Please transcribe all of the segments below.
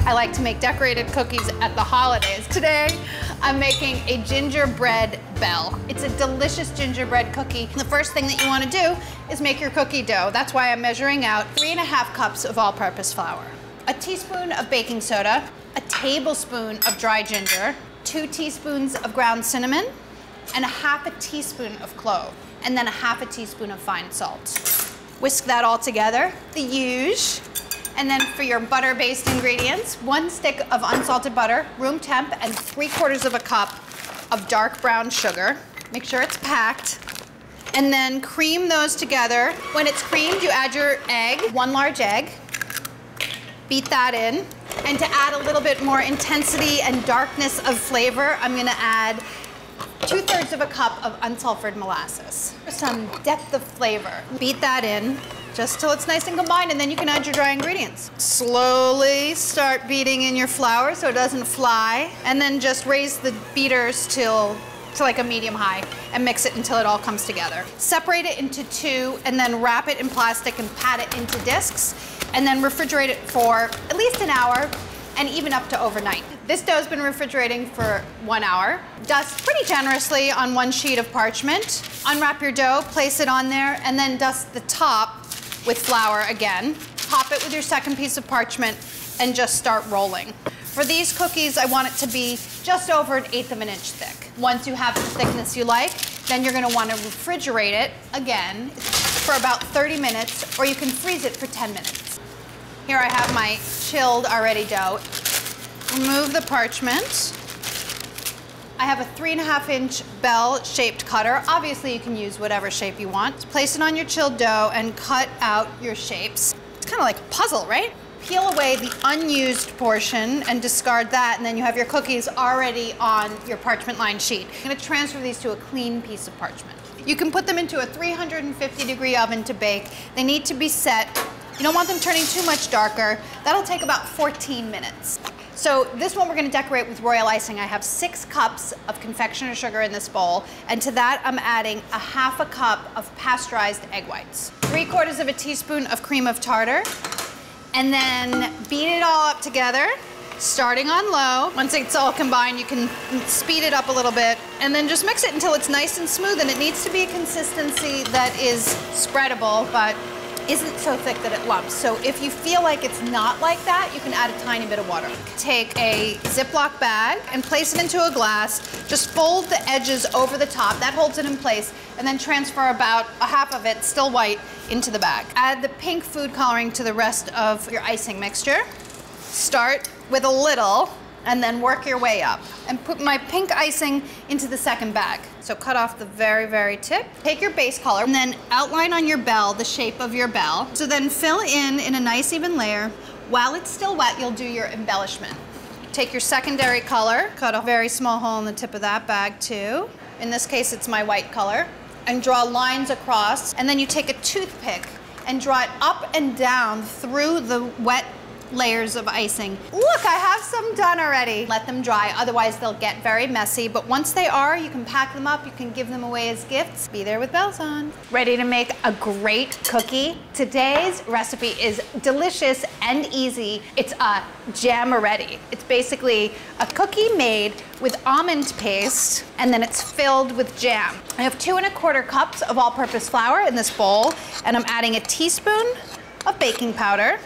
I like to make decorated cookies at the holidays. Today, I'm making a gingerbread bell. It's a delicious gingerbread cookie. The first thing that you want to do is make your cookie dough. That's why I'm measuring out 3½ cups of all-purpose flour, a teaspoon of baking soda, a tablespoon of dry ginger, 2 teaspoons of ground cinnamon, and ½ teaspoon of clove, and then ½ teaspoon of fine salt. Whisk that all together, the huge. And then for your butter-based ingredients, 1 stick of unsalted butter, room temp, and 3/4 cup of dark brown sugar. Make sure it's packed. And then cream those together. When it's creamed, you add your egg, 1 large egg. Beat that in. And to add a little bit more intensity and darkness of flavor, I'm gonna add 2/3 cup of unsulfured molasses for some depth of flavor. Beat that in just till it's nice and combined, and then you can add your dry ingredients. Slowly start beating in your flour so it doesn't fly, and then just raise the beaters to like a medium high and mix it until it all comes together. Separate it into 2 and then wrap it in plastic and pat it into discs, and then refrigerate it for at least an hour and even up to overnight. This dough's been refrigerating for 1 hour. Dust pretty generously on 1 sheet of parchment. Unwrap your dough, place it on there, and then dust the top with flour again. Top it with your second piece of parchment and just start rolling. For these cookies, I want it to be just over 1/8 of an inch thick. Once you have the thickness you like, then you're gonna wanna refrigerate it again for about 30 minutes, or you can freeze it for 10 minutes. Here I have my chilled already dough. Remove the parchment. I have a 3½ inch bell-shaped cutter. Obviously, you can use whatever shape you want. Place it on your chilled dough and cut out your shapes. It's kind of like a puzzle, right? Peel away the unused portion and discard that, and then you have your cookies already on your parchment-lined sheet. I'm gonna transfer these to a clean piece of parchment. You can put them into a 350-degree oven to bake. They need to be set. You don't want them turning too much darker. That'll take about 14 minutes. So this one we're gonna decorate with royal icing. I have 6 cups of confectioner sugar in this bowl, and to that I'm adding a ½ cup of pasteurized egg whites, 3/4 teaspoon of cream of tartar, and then beat it all up together, starting on low. Once it's all combined, you can speed it up a little bit, and then just mix it until it's nice and smooth, and it needs to be a consistency that is spreadable, but isn't so thick that it lumps. So if you feel like it's not like that, you can add a tiny bit of water. Take a Ziploc bag and place it into a glass. Just fold the edges over the top. That holds it in place. And then transfer about a half of it, still white, into the bag. Add the pink food coloring to the rest of your icing mixture. Start with a little and then work your way up. And put my pink icing into the second bag. So cut off the very, very tip. Take your base color and then outline on your bell the shape of your bell. So then fill in a nice even layer. While it's still wet, you'll do your embellishment. Take your secondary color, cut a very small hole in the tip of that bag too. In this case, it's my white color. And draw lines across. And then you take a toothpick and draw it up and down through the wet layers of icing. Look, I have some done already. Let them dry, otherwise they'll get very messy. But once they are, you can pack them up, you can give them away as gifts. Be there with bells on. Ready to make a great cookie? Today's recipe is delicious and easy. It's a Jamaretti. It's basically a cookie made with almond paste, and then it's filled with jam. I have 2¼ cups of all-purpose flour in this bowl, and I'm adding a teaspoon of baking powder,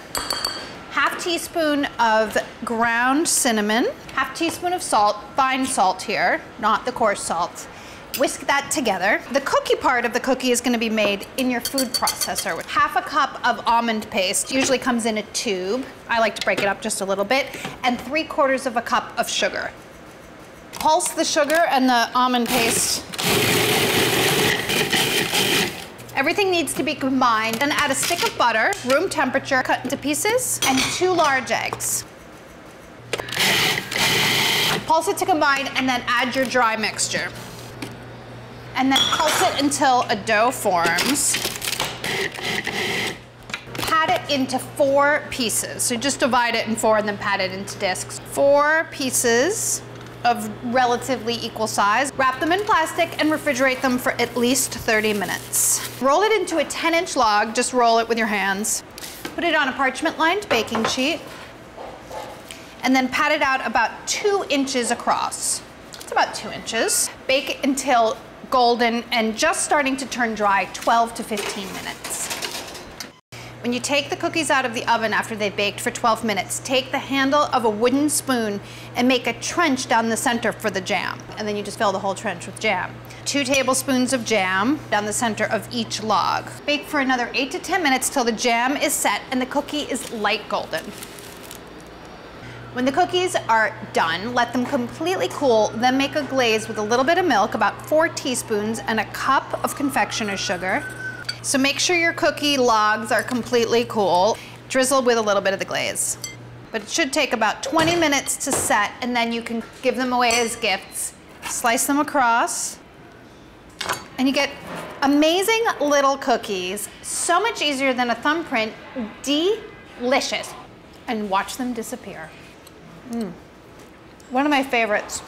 ½ teaspoon of ground cinnamon, ½ teaspoon of salt, fine salt here, not the coarse salt. Whisk that together. The cookie part of the cookie is gonna be made in your food processor with ½ cup of almond paste, usually comes in a tube. I like to break it up just a little bit, and 3/4 cup of sugar. Pulse the sugar and the almond paste. Everything needs to be combined. Then add a stick of butter, room temperature, cut into pieces, and 2 large eggs. Pulse it to combine, and then add your dry mixture. And then pulse it until a dough forms. Pat it into 4 pieces. So just divide it in 4 and then pat it into discs. 4 pieces of relatively equal size. Wrap them in plastic and refrigerate them for at least 30 minutes. Roll it into a 10-inch log, just roll it with your hands. Put it on a parchment-lined baking sheet and then pat it out about 2 inches across. It's about 2 inches. Bake until golden and just starting to turn dry, 12 to 15 minutes. When you take the cookies out of the oven after they've baked for 12 minutes, take the handle of a wooden spoon and make a trench down the center for the jam. And then you just fill the whole trench with jam. 2 tablespoons of jam down the center of each log. Bake for another 8 to 10 minutes till the jam is set and the cookie is light golden. When the cookies are done, let them completely cool, then make a glaze with a little bit of milk, about 4 teaspoons, and a cup of confectioner's sugar. So make sure your cookie logs are completely cool. Drizzle with a little bit of the glaze. But it should take about 20 minutes to set, and then you can give them away as gifts. Slice them across, and you get amazing little cookies. So much easier than a thumbprint, delicious. And watch them disappear. One of my favorites.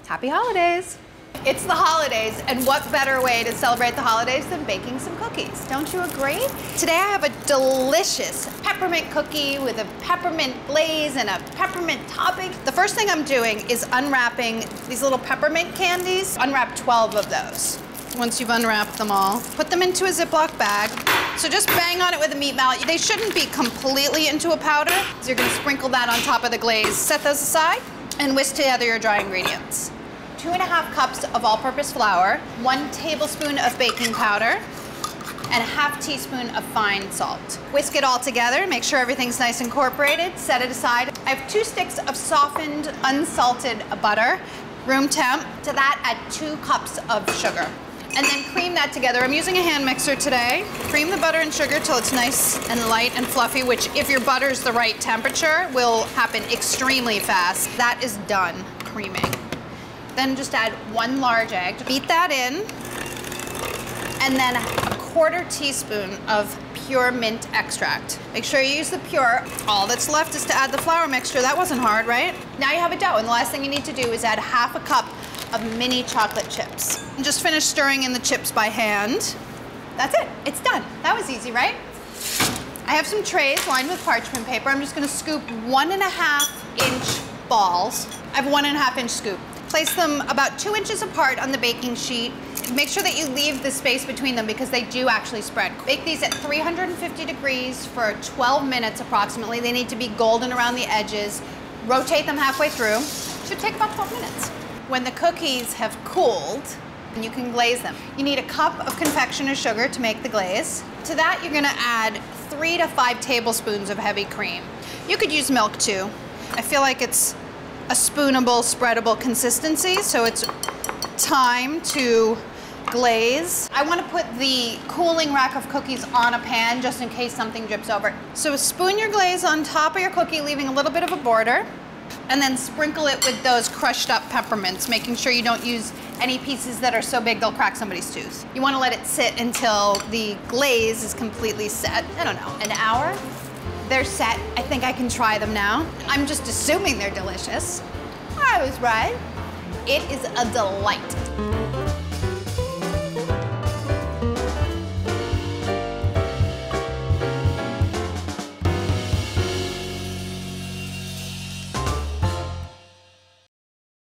Happy holidays. It's the holidays, and what better way to celebrate the holidays than baking some cookies? Don't you agree? Today I have a delicious peppermint cookie with a peppermint glaze and a peppermint topping. The first thing I'm doing is unwrapping these little peppermint candies. Unwrap 12 of those. Once you've unwrapped them all, put them into a Ziploc bag. So just bang on it with a meat mallet. They shouldn't be completely into a powder, so you're gonna sprinkle that on top of the glaze. Set those aside and whisk together your dry ingredients. 2½ cups of all-purpose flour, 1 tablespoon of baking powder, and a ½ teaspoon of fine salt. Whisk it all together, make sure everything's nice and incorporated, set it aside. I have 2 sticks of softened, unsalted butter, room temp. To that, add 2 cups of sugar. And then cream that together. I'm using a hand mixer today. Cream the butter and sugar till it's nice and light and fluffy, which if your butter's the right temperature, will happen extremely fast. That is done creaming. Then just add 1 large egg. Beat that in. And then 1/4 teaspoon of pure mint extract. Make sure you use the pure. All that's left is to add the flour mixture. That wasn't hard, right? Now you have a dough, and the last thing you need to do is add 1/2 cup of mini chocolate chips. And just finish stirring in the chips by hand. That's it, it's done. That was easy, right? I have some trays lined with parchment paper. I'm just gonna scoop 1½ inch balls. I have a 1½ inch scoop. Place them about 2 inches apart on the baking sheet. Make sure that you leave the space between them because they do actually spread. Bake these at 350 degrees for 12 minutes approximately. They need to be golden around the edges. Rotate them halfway through. Should take about 12 minutes. When the cookies have cooled, you can glaze them. You need a cup of confectioner's sugar to make the glaze. To that, you're gonna add 3 to 5 tablespoons of heavy cream. You could use milk too. I feel like it's a spoonable, spreadable consistency, so it's time to glaze. I want to put the cooling rack of cookies on a pan just in case something drips over. So spoon your glaze on top of your cookie, leaving a little bit of a border, and then sprinkle it with those crushed up peppermints, making sure you don't use any pieces that are so big they'll crack somebody's tooth. You want to let it sit until the glaze is completely set. I don't know, an hour? They're set. I think I can try them now. I'm just assuming they're delicious. I was right. It is a delight.